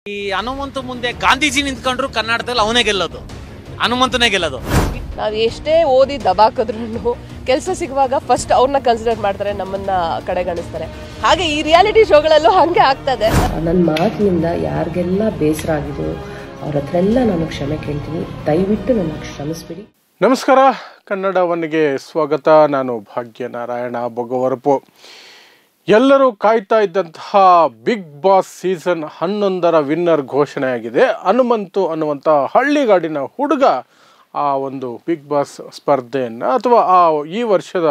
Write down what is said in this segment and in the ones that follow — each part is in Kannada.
ಈ ಹನುಮಂತ ಮುಂದೆ ಗಾಂಧೀಜಿ ನಿಂತ್ಕೊಂಡ್ರು ಕರ್ನಾಟಕದಲ್ಲಿ ಅವನೇ ಗೆಲ್ಲೋದು, ಹನುಮಂತನೇ ಗೆಲ್ಲೋದು. ನಾವು ಎಷ್ಟೇ ಓದಿ ದಬಾಕಿದ್ರು ಕೆಲಸ ಸಿಗುವಾಗ ಫಸ್ಟ್ ಅವ್ರನ್ನ ಕನ್ಸಿಡರ್ ಮಾಡ್ತಾರೆ, ನಮ್ಮನ್ನ ಕಡೆಗಣಿಸ್ತಾರೆ. ಹಾಗೆ ಈ ರಿಯಾಲಿಟಿ ಶೋಗಳಲ್ಲೂ ಹಂಗೆ ಆಗ್ತದೆ. ನನ್ನ ಮಾತಿನಿಂದ ಯಾರಿಗೆಲ್ಲ ಬೇಸರ ಆಗಿದೋ ಅವ್ರ ಹತ್ರ ಎಲ್ಲ ನಾನು ಕ್ಷಮೆ ಕೇಳ್ತೀನಿ. ದಯವಿಟ್ಟು ನನ್ನ ಕ್ಷಮಿಸ್ಬಿಡಿ. ನಮಸ್ಕಾರ, ಕನ್ನಡ ಒನ್ಗೆ ಸ್ವಾಗತ. ನಾನು ಭಾಗ್ಯನಾರಾಯಣ ಬೊಗವರಪು. ಎಲ್ಲರೂ ಕಾಯ್ತಾ ಇದ್ದಂತಹ ಬಿಗ್ ಬಾಸ್ ಸೀಸನ್ 11ರ ವಿನ್ನರ್ ಘೋಷಣೆಯಾಗಿದೆ. ಹನುಮಂತು ಅನ್ನುವಂಥ ಹಳ್ಳಿಗಾಡಿನ ಹುಡುಗ ಆ ಒಂದು ಬಿಗ್ ಬಾಸ್ ಸ್ಪರ್ಧೆಯನ್ನು ಅಥವಾ ಈ ವರ್ಷದ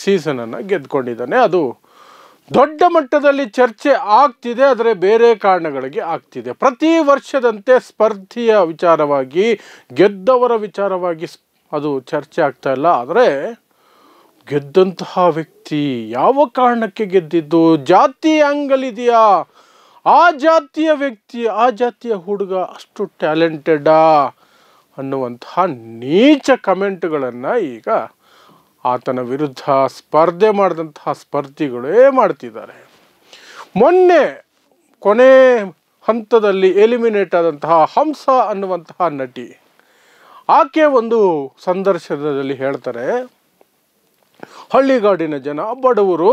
ಸೀಸನನ್ನು ಗೆದ್ದುಕೊಂಡಿದ್ದಾನೆ. ಅದು ದೊಡ್ಡ ಮಟ್ಟದಲ್ಲಿ ಚರ್ಚೆ ಆಗ್ತಿದೆ, ಆದರೆ ಬೇರೆ ಕಾರಣಗಳಿಗೆ ಆಗ್ತಿದೆ. ಪ್ರತಿ ವರ್ಷದಂತೆ ಸ್ಪರ್ಧೆಯ ವಿಚಾರವಾಗಿ, ಗೆದ್ದವರ ವಿಚಾರವಾಗಿ ಅದು ಚರ್ಚೆ ಆಗ್ತಾ ಇಲ್ಲ. ಆದರೆ ಗೆದ್ದಂತಹ ವ್ಯಕ್ತಿ ಯಾವ ಕಾರಣಕ್ಕೆ ಗೆದ್ದಿದ್ದು, ಜಾತಿ ಆ್ಯಂಗಲ್ ಇದೆಯಾ, ಆ ಜಾತಿಯ ವ್ಯಕ್ತಿ, ಆ ಜಾತಿಯ ಹುಡುಗ ಅಷ್ಟು ಟ್ಯಾಲೆಂಟೆಡಾ ಅನ್ನುವಂತಹ ನೀಚ ಕಮೆಂಟ್ಗಳನ್ನು ಈಗ ಆತನ ವಿರುದ್ಧ ಸ್ಪರ್ಧೆ ಮಾಡಿದಂತಹ ಸ್ಪರ್ಧಿಗಳೇ ಮಾಡ್ತಿದ್ದಾರೆ. ಮೊನ್ನೆ ಕೊನೆ ಹಂತದಲ್ಲಿ ಎಲಿಮಿನೇಟ್ ಆದಂತಹ ಹಂಸ ಅನ್ನುವಂತಹ ನಟಿ, ಆಕೆ ಒಂದು ಸಂದರ್ಶನದಲ್ಲಿ ಹೇಳ್ತಾರೆ, ಹಳ್ಳಿಗಾಡಿನ ಜನ ಬಡವರು,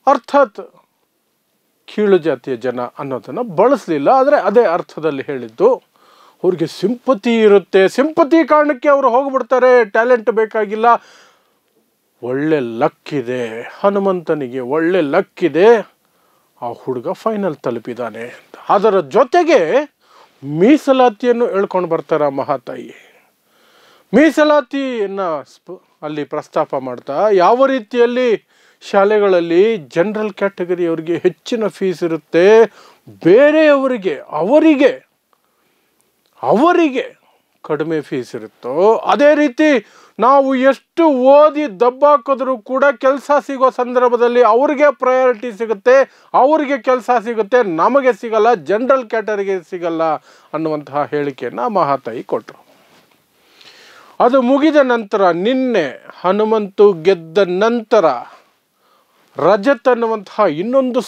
ಅರ್ಥಾತ್ ಕೀಳು ಜಾತಿಯ ಜನ ಅನ್ನೋದನ್ನು ಬಳಸಲಿಲ್ಲ, ಆದರೆ ಅದೇ ಅರ್ಥದಲ್ಲಿ ಹೇಳಿದ್ದು. ಅವ್ರಿಗೆ ಸಿಂಪತಿ ಇರುತ್ತೆ, ಸಿಂಪತಿ ಕಾರಣಕ್ಕೆ ಅವರು ಹೋಗ್ಬಿಡ್ತಾರೆ, ಟ್ಯಾಲೆಂಟ್ ಬೇಕಾಗಿಲ್ಲ. ಒಳ್ಳೆ ಲಕ್ ಇದೆ ಹನುಮಂತನಿಗೆ, ಒಳ್ಳೆ ಲಕ್ ಇದೆ, ಆ ಹುಡುಗ ಫೈನಲ್ ತಲುಪಿದ್ದಾನೆ. ಅದರ ಜೊತೆಗೆ ಮೀಸಲಾತಿಯನ್ನು ಹೇಳ್ಕೊಂಡು ಬರ್ತಾರ ಮಹಾತಾಯಿ. ಮೀಸಲಾತಿಯನ್ನು ಅಲ್ಲಿ ಪ್ರಸ್ತಾಪ ಮಾಡ್ತಾ, ಯಾವ ರೀತಿಯಲ್ಲಿ ಶಾಲೆಗಳಲ್ಲಿ ಜನರಲ್ ಕ್ಯಾಟಗರಿಯವರಿಗೆ ಹೆಚ್ಚಿನ ಫೀಸ್ ಇರುತ್ತೆ, ಬೇರೆಯವರಿಗೆ ಅವರಿಗೆ ಕಡಿಮೆ ಫೀಸ್ ಇರುತ್ತೋ ಅದೇ ರೀತಿ ನಾವು ಎಷ್ಟು ಓದಿ ದಬ್ಬಾಕಿದ್ರೂ ಕೂಡ ಕೆಲಸ ಸಿಗೋ ಸಂದರ್ಭದಲ್ಲಿ ಅವ್ರಿಗೆ ಪ್ರಯಾರಿಟಿ ಸಿಗುತ್ತೆ, ಅವ್ರಿಗೆ ಕೆಲಸ ಸಿಗುತ್ತೆ, ನಮಗೆ ಸಿಗಲ್ಲ, ಜನರಲ್ ಕ್ಯಾಟಗರಿಗೆ ಸಿಗಲ್ಲ ಅನ್ನುವಂತಹ ಹೇಳಿಕೆಯನ್ನು ಮಹಾತಾಯಿ ಕೊಟ್ಟರು. ಅದು ಮುಗಿದ ನಂತರ ನಿನ್ನೆ ಹನುಮಂತು ಗೆದ್ದ ನಂತರ ರಜತ್ ಅನ್ನುವಂತಹ ಇನ್ನೊಂದು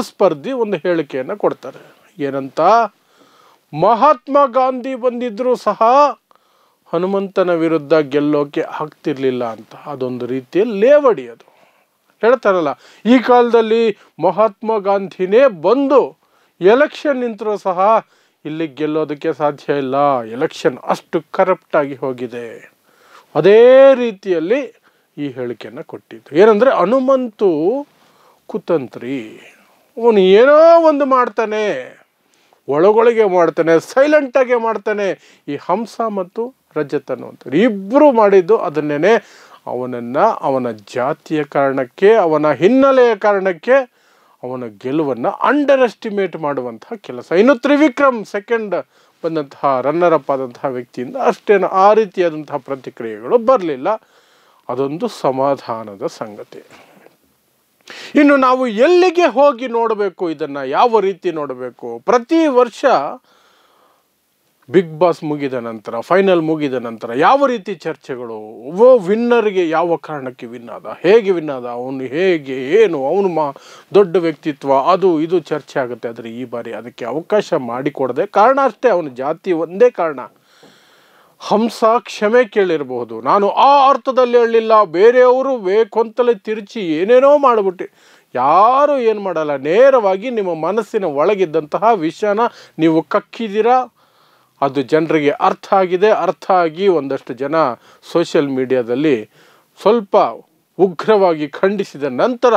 ಸ್ಪರ್ಧಿ ಒಂದು ಹೇಳಿಕೆಯನ್ನು ಕೊಡ್ತಾರೆ. ಏನಂತ, ಮಹಾತ್ಮ ಗಾಂಧಿ ಬಂದಿದ್ರೂ ಸಹ ಹನುಮಂತನ ವಿರುದ್ಧ ಗೆಲ್ಲೋಕೆ ಆಗ್ತಿರ್ಲಿಲ್ಲ ಅಂತ. ಅದೊಂದು ರೀತಿಯ ಲೇವಡಿ. ಅದು ಹೇಳ್ತಾರಲ್ಲ, ಈ ಕಾಲದಲ್ಲಿ ಮಹಾತ್ಮ ಗಾಂಧಿನೇ ಬಂದು ಎಲೆಕ್ಷನ್ ನಿಂತರೂ ಸಹ ಇಲ್ಲಿ ಗೆಲ್ಲೋದಕ್ಕೆ ಸಾಧ್ಯ ಇಲ್ಲ, ಎಲೆಕ್ಷನ್ ಅಷ್ಟು ಕರಪ್ಟ್ ಆಗಿ ಹೋಗಿದೆ. ಅದೇ ರೀತಿಯಲ್ಲಿ ಈ ಹೇಳಿಕೆಯನ್ನು ಕೊಟ್ಟಿದ್ದು. ಏನಂದರೆ, ಹನುಮಂತು ಕುತಂತ್ರಿ, ಅವನು ಏನೋ ಒಂದು ಮಾಡ್ತಾನೆ, ಒಳಗೊಳಗೆ ಮಾಡ್ತಾನೆ, ಸೈಲೆಂಟಾಗೆ ಮಾಡ್ತಾನೆ. ಈ ಹಂಸ ಮತ್ತು ರಜತ್ ಅನ್ನುವಂಥವ್ರು ಇಬ್ಬರು ಮಾಡಿದ್ದು ಅದನ್ನೇ. ಅವನ ಜಾತಿಯ ಕಾರಣಕ್ಕೆ, ಅವನ ಹಿನ್ನೆಲೆಯ ಕಾರಣಕ್ಕೆ ಅವನ ಗೆಲುವನ್ನು ಅಂಡರ್ ಎಸ್ಟಿಮೇಟ್ ಮಾಡುವಂತಹ ಕೆಲಸ. ಇನ್ನು ತ್ರಿವಿಕ್ರಮ್ ಸೆಕೆಂಡ್ ಬಂದಂತಹ ರನ್ನರ್ ಅಪ್ ಆದಂತಹ ವ್ಯಕ್ತಿಯಿಂದ ಅಷ್ಟೇನು ಆ ರೀತಿಯಾದಂತಹ ಪ್ರತಿಕ್ರಿಯೆಗಳು ಬರಲಿಲ್ಲ. ಅದೊಂದು ಸಮಾಧಾನದ ಸಂಗತಿ. ಇನ್ನು ನಾವು ಎಲ್ಲಿಗೆ ಹೋಗಿ ನೋಡಬೇಕು, ಇದನ್ನು ಯಾವ ರೀತಿ ನೋಡಬೇಕು? ಪ್ರತಿ ವರ್ಷ ಬಿಗ್ ಬಾಸ್ ಮುಗಿದ ನಂತರ, ಫೈನಲ್ ಮುಗಿದ ನಂತರ ಯಾವ ರೀತಿ ಚರ್ಚೆಗಳು, ವಿನ್ನರ್ಗೆ ಯಾವ ಕಾರಣಕ್ಕೆ ವಿನ್ ಆದ, ಹೇಗೆ ವಿನ್ ಆದ, ಅವನು ಹೇಗೆ, ಏನು, ಅವನು ದೊಡ್ಡ ವ್ಯಕ್ತಿತ್ವ, ಅದು ಇದು ಚರ್ಚೆ ಆಗುತ್ತೆ. ಆದರೆ ಈ ಬಾರಿ ಅದಕ್ಕೆ ಅವಕಾಶ ಮಾಡಿಕೊಡದೆ, ಕಾರಣ ಅಷ್ಟೇ, ಅವನ ಜಾತಿ ಒಂದೇ ಕಾರಣ. ಹಂಸ ಕ್ಷಮೆ ಕೇಳಿರಬಹುದು, ನಾನು ಆ ಅರ್ಥದಲ್ಲಿ ಹೇಳಲಿಲ್ಲ, ಬೇರೆಯವರು ಬೇಕಂತಲೇ ತಿರುಚಿ ಏನೇನೋ ಮಾಡಿಬಿಟ್ಟು. ಯಾರು ಏನು ಮಾಡಲ್ಲ, ನೇರವಾಗಿ ನಿಮ್ಮ ಮನಸ್ಸಿನ ಒಳಗಿದ್ದಂತಹ ವಿಷಯನ ನೀವು ಕಕ್ಕಿದ್ದೀರಾ. ಅದು ಜನರಿಗೆ ಅರ್ಥ ಆಗಿ ಒಂದಷ್ಟು ಜನ ಸೋಷಿಯಲ್ ಮೀಡಿಯಾದಲ್ಲಿ ಸ್ವಲ್ಪ ಉಗ್ರವಾಗಿ ಖಂಡಿಸಿದ ನಂತರ,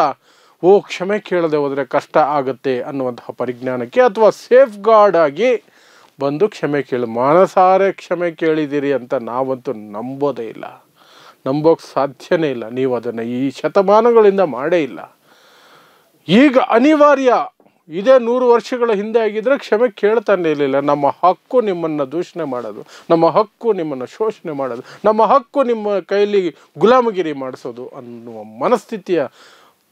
ಕ್ಷಮೆ ಕೇಳದೆ ಹೋದರೆ ಕಷ್ಟ ಆಗುತ್ತೆ ಅನ್ನುವಂತಹ ಪರಿಜ್ಞಾನಕ್ಕೆ, ಅಥವಾ ಸೇಫ್ ಗಾರ್ಡ್ ಆಗಿ ಬಂದು ಕ್ಷಮೆ ಮನಸಾರೆ ಕ್ಷಮೆ ಕೇಳಿದ್ದೀರಿ ಅಂತ ನಾವಂತೂ ನಂಬೋದೇ ಇಲ್ಲ, ನಂಬೋಕ್ಕೆ ಸಾಧ್ಯನೇ ಇಲ್ಲ. ನೀವು ಅದನ್ನು ಈ ಶತಮಾನಗಳಿಂದ ಮಾಡೇ ಇಲ್ಲ. ಈಗ ಅನಿವಾರ್ಯ. ಇದೇ 100 ವರ್ಷಗಳ ಹಿಂದೆ ಆಗಿದ್ರೆ ಕ್ಷಮೆ ಕೇಳ್ತಾನೆ ಇರಲಿಲ್ಲ. ನಮ್ಮ ಹಕ್ಕು ನಿಮ್ಮನ್ನು ದೂಷಣೆ ಮಾಡೋದು, ನಮ್ಮ ಹಕ್ಕು ನಿಮ್ಮನ್ನು ಶೋಷಣೆ ಮಾಡೋದು, ನಮ್ಮ ಹಕ್ಕು ನಿಮ್ಮ ಕೈಲಿ ಗುಲಾಮಗಿರಿ ಮಾಡಿಸೋದು ಅನ್ನುವ ಮನಸ್ಥಿತಿಯ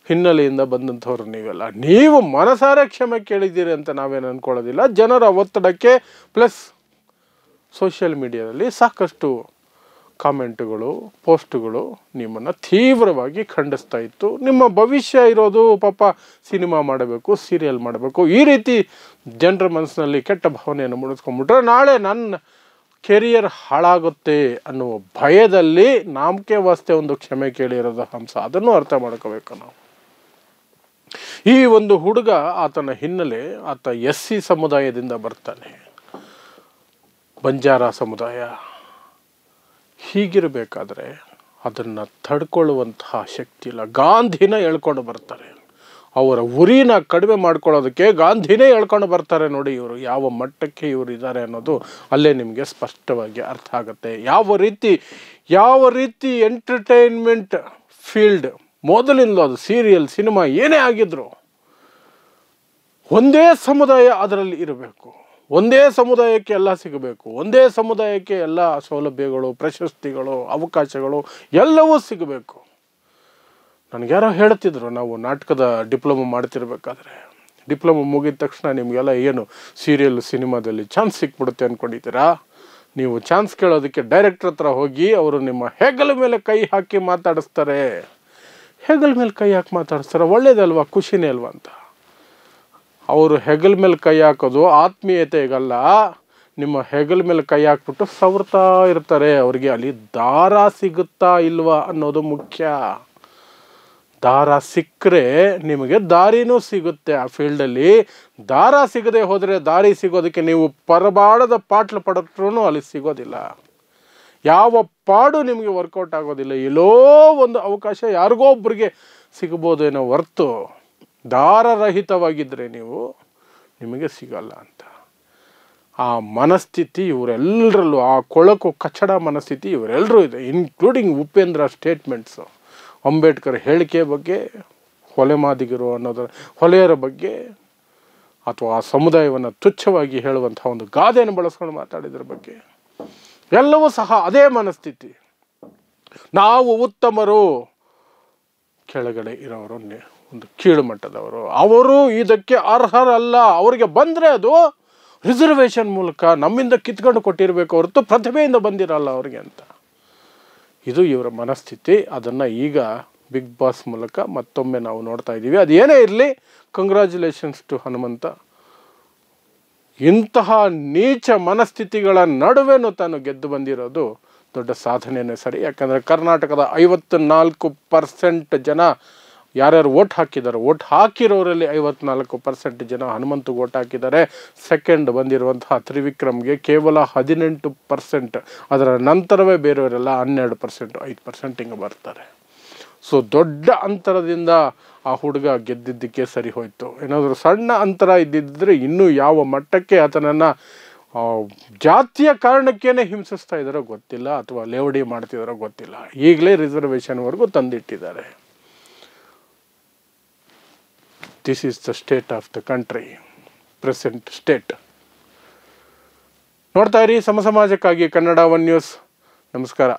ಹಿನ್ನೆಲೆಯಿಂದ ಬಂದಂಥವ್ರು ನೀವೆಲ್ಲ. ನೀವು ಮನಸಾರೆ ಕ್ಷಮೆ ಕೇಳಿದ್ದೀರಿ ಅಂತ ನಾವೇನು ಅಂದ್ಕೊಳ್ಳೋದಿಲ್ಲ. ಜನರ ಒತ್ತಡಕ್ಕೆ ಪ್ಲಸ್ ಸೋಷಿಯಲ್ ಮೀಡಿಯಾದಲ್ಲಿ ಸಾಕಷ್ಟು ಕಾಮೆಂಟುಗಳು ಪೋಸ್ಟುಗಳು ನಿಮ್ಮನ್ನು ತೀವ್ರವಾಗಿ ಖಂಡಿಸ್ತಾ ಇತ್ತು. ನಿಮ್ಮ ಭವಿಷ್ಯ ಇರೋದು ಪಾಪ ಸಿನಿಮಾ ಮಾಡಬೇಕು, ಸೀರಿಯಲ್ ಮಾಡಬೇಕು, ಈ ರೀತಿ ಜನರ ಮನಸ್ಸಿನಲ್ಲಿ ಕೆಟ್ಟ ಭಾವನೆಯನ್ನು ಮೂಡಿಸ್ಕೊಂಡ್ಬಿಟ್ರೆ ನಾಳೆ ನನ್ನ ಕೆರಿಯರ್ ಹಾಳಾಗುತ್ತೆ ಅನ್ನುವ ಭಯದಲ್ಲಿ ನಾಮಕೆ ವಾಸ್ತೆ ಒಂದು ಕ್ಷಮೆ ಕೇಳಿರೋದು ಹಂಸ. ಅದನ್ನು ಅರ್ಥ ಮಾಡ್ಕೋಬೇಕು ನಾವು. ಈ ಒಂದು ಹುಡುಗ, ಆತನ ಹಿನ್ನೆಲೆ, ಆತ SC ಸಮುದಾಯದಿಂದ ಬರ್ತಾನೆ, ಬಂಜಾರ ಸಮುದಾಯ. ಹೀಗಿರಬೇಕಾದ್ರೆ ಅದನ್ನು ತಡ್ಕೊಳ್ಳುವಂತಹ ಶಕ್ತಿ ಇಲ್ಲ. ಗಾಂಧಿನ ಹೇಳ್ಕೊಂಡು ಬರ್ತಾರೆ, ಅವರ ಉರಿನ ಕಡಿಮೆ ಮಾಡ್ಕೊಳ್ಳೋದಕ್ಕೆ ಗಾಂಧಿನೇ ಹೇಳ್ಕೊಂಡು ಬರ್ತಾರೆ. ನೋಡಿ ಇವರು ಯಾವ ಮಟ್ಟಕ್ಕೆ ಇವರು ಇದ್ದಾರೆ ಅನ್ನೋದು ಅಲ್ಲೇ ನಿಮಗೆ ಸ್ಪಷ್ಟವಾಗಿ ಅರ್ಥ ಆಗುತ್ತೆ. ಯಾವ ರೀತಿ ಎಂಟರ್ಟೈನ್ಮೆಂಟ್ ಫೀಲ್ಡ್ ಮೊದಲಿಂದ, ಅದು ಸೀರಿಯಲ್ ಸಿನಿಮಾ ಏನೇ ಆಗಿದ್ರು ಒಂದೇ ಸಮುದಾಯ ಅದರಲ್ಲಿ ಇರಬೇಕು, ಒಂದೇ ಸಮುದಾಯಕ್ಕೆ ಎಲ್ಲ ಸಿಗಬೇಕು, ಒಂದೇ ಸಮುದಾಯಕ್ಕೆ ಎಲ್ಲ ಸೌಲಭ್ಯಗಳು, ಪ್ರಶಸ್ತಿಗಳು, ಅವಕಾಶಗಳು ಎಲ್ಲವೂ ಸಿಗಬೇಕು. ನನಗ್ಯಾರೋ ಹೇಳ್ತಿದ್ರು, ನಾವು ನಾಟಕದ ಡಿಪ್ಲೊಮಾ ಮಾಡ್ತಿರ್ಬೇಕಾದ್ರೆ, ಡಿಪ್ಲೊಮಾ ಮುಗಿದ ತಕ್ಷಣ ನಿಮಗೆಲ್ಲ ಏನು ಸೀರಿಯಲ್ ಸಿನಿಮಾದಲ್ಲಿ ಚಾನ್ಸ್ ಸಿಕ್ಬಿಡುತ್ತೆ ಅಂದ್ಕೊಂಡಿದ್ದೀರಾ? ನೀವು ಚಾನ್ಸ್ ಕೇಳೋದಕ್ಕೆ ಡೈರೆಕ್ಟರ್ ಹತ್ರ ಹೋಗಿ ಅವರು ನಿಮ್ಮ ಹೆಗಲ ಮೇಲೆ ಕೈ ಹಾಕಿ ಮಾತಾಡಿಸ್ತಾರೆ. ಹೆಗಲ ಮೇಲೆ ಕೈ ಹಾಕಿ ಮಾತಾಡಿಸ್ತಾರೆ, ಒಳ್ಳೇದಲ್ವಾ, ಖುಷಿನೇ ಅಲ್ವಾ ಅಂತ. ಅವರು ಹೆಗಲ ಮೇಲೆ ಕೈ ಹಾಕೋದು ಆತ್ಮೀಯತೆಗಲ್ಲ, ನಿಮ್ಮ ಹೆಗಲ ಮೇಲೆ ಕೈ ಹಾಕ್ಬಿಟ್ಟು ಸವರ್ತಾ ಇರ್ತಾರೆ. ಅವ್ರಿಗೆ ಅಲ್ಲಿ ದಾರ ಸಿಗುತ್ತಾ ಇಲ್ವಾ ಅನ್ನೋದು ಮುಖ್ಯ. ದಾರ ಸಿಕ್ಕರೆ ನಿಮಗೆ ದಾರಿನೂ ಸಿಗುತ್ತೆ. ಆ ಫೀಲ್ಡಲ್ಲಿ ದಾರ ಸಿಗದೆ ಹೋದರೆ ದಾರಿ ಸಿಗೋದಕ್ಕೆ ನೀವು ಪರಬಾಡದ ಪಾಟ್ಲು ಪಡಕ್ರೂ ಅಲ್ಲಿ ಸಿಗೋದಿಲ್ಲ. ಯಾವ ಪಾಡು ನಿಮಗೆ ವರ್ಕೌಟ್ ಆಗೋದಿಲ್ಲ. ಎಲ್ಲೋ ಒಂದು ಅವಕಾಶ ಯಾರಿಗೋ ಒಬ್ಬರಿಗೆ ಸಿಗ್ಬೋದೇನೋ ಹೊರ್ತು ದಾರರಹಿತವಾಗಿದ್ದರೆ ನಿಮಗೆ ಸಿಗಲ್ಲ ಅಂತ. ಆ ಮನಸ್ಥಿತಿ ಇವರೆಲ್ಲರಲ್ಲೂ, ಆ ಕೊಳಕು ಕಚ್ಚಡ ಮನಸ್ಥಿತಿ ಇವರೆಲ್ಲರೂ ಇದೆ, ಇನ್ಕ್ಲೂಡಿಂಗ್ ಉಪೇಂದ್ರ ಸ್ಟೇಟ್ಮೆಂಟ್ಸು, ಅಂಬೇಡ್ಕರ್ ಹೇಳಿಕೆ ಬಗ್ಗೆ, ಹೊಲೆಮಾದಿಗರು ಅನ್ನೋದರ ಹೊಲೆಯರ ಬಗ್ಗೆ, ಅಥವಾ ಆ ಸಮುದಾಯವನ್ನು ತುಚ್ಛವಾಗಿ ಹೇಳುವಂಥ ಒಂದು ಗಾದೆಯನ್ನು ಬಳಸ್ಕೊಂಡು ಮಾತಾಡಿದ್ರ ಬಗ್ಗೆ, ಎಲ್ಲವೂ ಸಹ ಅದೇ ಮನಸ್ಥಿತಿ. ನಾವು ಉತ್ತಮರು, ಕೆಳಗಡೆ ಇರೋರು ಒಂದು ಕೀಳು ಮಟ್ಟದವರು, ಅವರು ಇದಕ್ಕೆ ಅರ್ಹರಲ್ಲ, ಅವರಿಗೆ ಬಂದರೆ ಅದು ರಿಸರ್ವೇಷನ್ ಮೂಲಕ ನಮ್ಮಿಂದ ಕಿತ್ಕೊಂಡು ಕೊಟ್ಟಿರಬೇಕು ಹೊರತು ಪ್ರತಿಭೆಯಿಂದ ಬಂದಿರಲ್ಲ ಅವ್ರಿಗೆ ಅಂತ. ಇದು ಇವರ ಮನಸ್ಥಿತಿ. ಅದನ್ನು ಈಗ ಬಿಗ್ ಬಾಸ್ ಮೂಲಕ ಮತ್ತೊಮ್ಮೆ ನಾವು ನೋಡ್ತಾ ಇದ್ದೀವಿ. ಅದು ಏನೇ ಇರಲಿ, ಕಂಗ್ರ್ಯಾಚುಲೇಷನ್ಸ್ ಟು ಹನುಮಂತ. ಇಂತಹ ನೀಚ ಮನಸ್ಥಿತಿಗಳ ನಡುವೆನೂ ತಾನು ಗೆದ್ದು ಬಂದಿರೋದು ದೊಡ್ಡ ಸಾಧನೆಯೇ ಸರಿ. ಯಾಕಂದರೆ ಕರ್ನಾಟಕದ 54% ಜನ ಯಾರ್ಯಾರು ವೋಟ್ ಹಾಕಿದ್ದಾರೆ, ವೋಟ್ ಹಾಕಿರೋರಲ್ಲಿ 54% ಜನ ಹನುಮಂತಗೆ ವೋಟ್ ಹಾಕಿದ್ದಾರೆ. ಸೆಕೆಂಡ್ ಬಂದಿರುವಂತಹ ತ್ರಿವಿಕ್ರಮ್ಗೆ ಕೇವಲ 18%. ಅದರ ನಂತರವೇ ಬೇರೆಯವರೆಲ್ಲ 12%, 5% ಹಿಂಗೆ ಬರ್ತಾರೆ. ಸೊ ದೊಡ್ಡ ಅಂತರದಿಂದ ಆ ಹುಡುಗ ಗೆದ್ದಿದ್ದಕ್ಕೆ ಸರಿ ಹೋಯಿತು. ಏನಾದರೂ ಸಣ್ಣ ಅಂತರ ಇದ್ದಿದ್ದರೆ ಇನ್ನೂ ಯಾವ ಮಟ್ಟಕ್ಕೆ ಆತನನ್ನು ಜಾತಿಯ ಕಾರಣಕ್ಕೇನೆ ಹಿಂಸಿಸ್ತಾ ಇದ್ದಾರೋ ಗೊತ್ತಿಲ್ಲ, ಅಥವಾ ಲೇವಡಿ ಮಾಡ್ತಿದ್ದಾರೋ ಗೊತ್ತಿಲ್ಲ. ಈಗಲೇ ರಿಸರ್ವೇಷನ್ವರೆಗೂ ತಂದಿಟ್ಟಿದ್ದಾರೆ. This is the state of the country, present state. ನೋಡ್ತಾ ಇರಿ ಸಮಾಜಕ್ಕಾಗಿ ಕನ್ನಡ 1 ನ್ಯೂಸ್. ನಮಸ್ಕಾರ.